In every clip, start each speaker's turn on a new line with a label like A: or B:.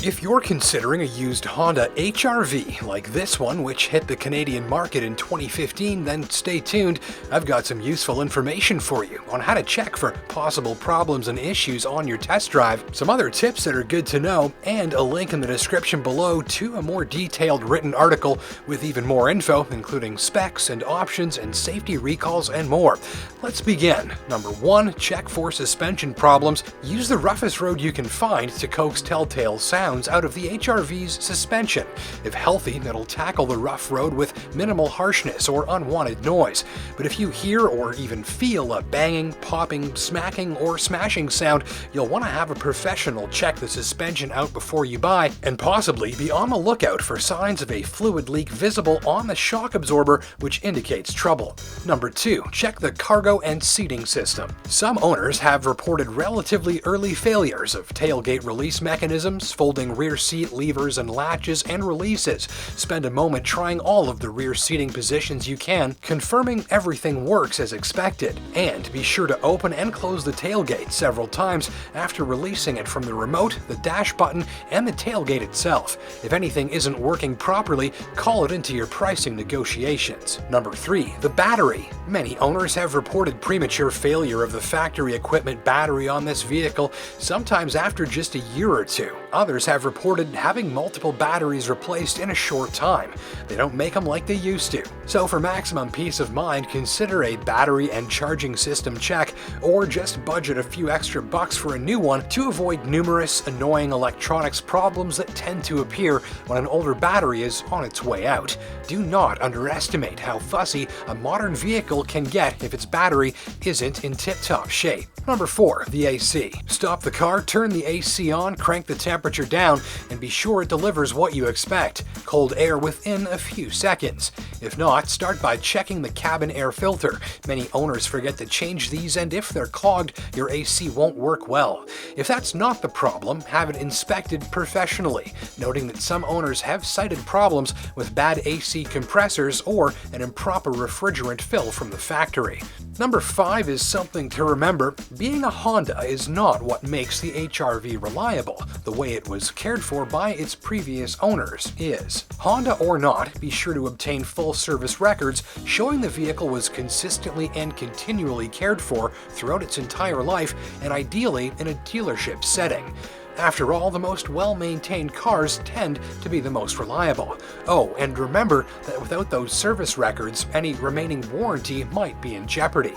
A: If you're considering a used Honda HR-V like this one, which hit the Canadian market in 2015, then stay tuned. I've got some useful information for you on how to check for possible problems and issues on your test drive, some other tips that are good to know, and a link in the description below to a more detailed written article with even more info, including specs and options and safety recalls and more. Let's begin. Number 1, check for suspension problems. Use the roughest road you can find to coax telltale sounds out of the HR-V's suspension. If healthy, it'll tackle the rough road with minimal harshness or unwanted noise. But if you hear or even feel a banging, popping, smacking, or smashing sound, you'll want to have a professional check the suspension out before you buy, and possibly be on the lookout for signs of a fluid leak visible on the shock absorber, which indicates trouble. Number 2, check the cargo and seating system. Some owners have reported relatively early failures of tailgate release mechanisms, folding rear seat levers and latches and releases. Spend a moment trying all of the rear seating positions you can, confirming everything works as expected. And be sure to open and close the tailgate several times after releasing it from the remote, the dash button, and the tailgate itself. If anything isn't working properly, call it into your pricing negotiations. Number 3, the battery. Many owners have reported premature failure of the factory equipment battery on this vehicle, sometimes after just a year or two. Others have reported having multiple batteries replaced in a short time. They don't make them like they used to. So for maximum peace of mind, consider a battery and charging system check, or just budget a few extra bucks for a new one to avoid numerous annoying electronics problems that tend to appear when an older battery is on its way out. Do not underestimate how fussy a modern vehicle can get if its battery isn't in tip-top shape. Number 4, the AC. Stop the car, turn the AC on, crank the temperature down, and be sure it delivers what you expect: cold air within a few seconds. If not, start by checking the cabin air filter. Many owners forget to change these, and if they're clogged, your AC won't work well. If that's not the problem, have it inspected professionally, noting that some owners have cited problems with bad AC compressors or an improper refrigerant fill from the factory. Number 5 is something to remember. Being a Honda is not what makes the HR-V reliable. The way it was cared for by its previous owners is. Honda or not, be sure to obtain full service records showing the vehicle was consistently and continually cared for throughout its entire life, and ideally in a dealership setting. After all, the most well-maintained cars tend to be the most reliable. Oh, and remember that without those service records, any remaining warranty might be in jeopardy.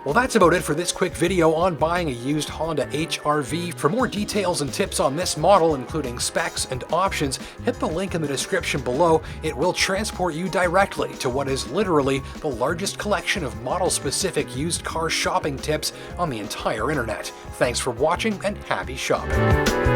A: Well, that's about it for this quick video on buying a used Honda HR-V. For more details and tips on this model, including specs and options, hit the link in the description below. It will transport you directly to what is literally the largest collection of model-specific used car shopping tips on the entire internet. Thanks for watching and happy shopping.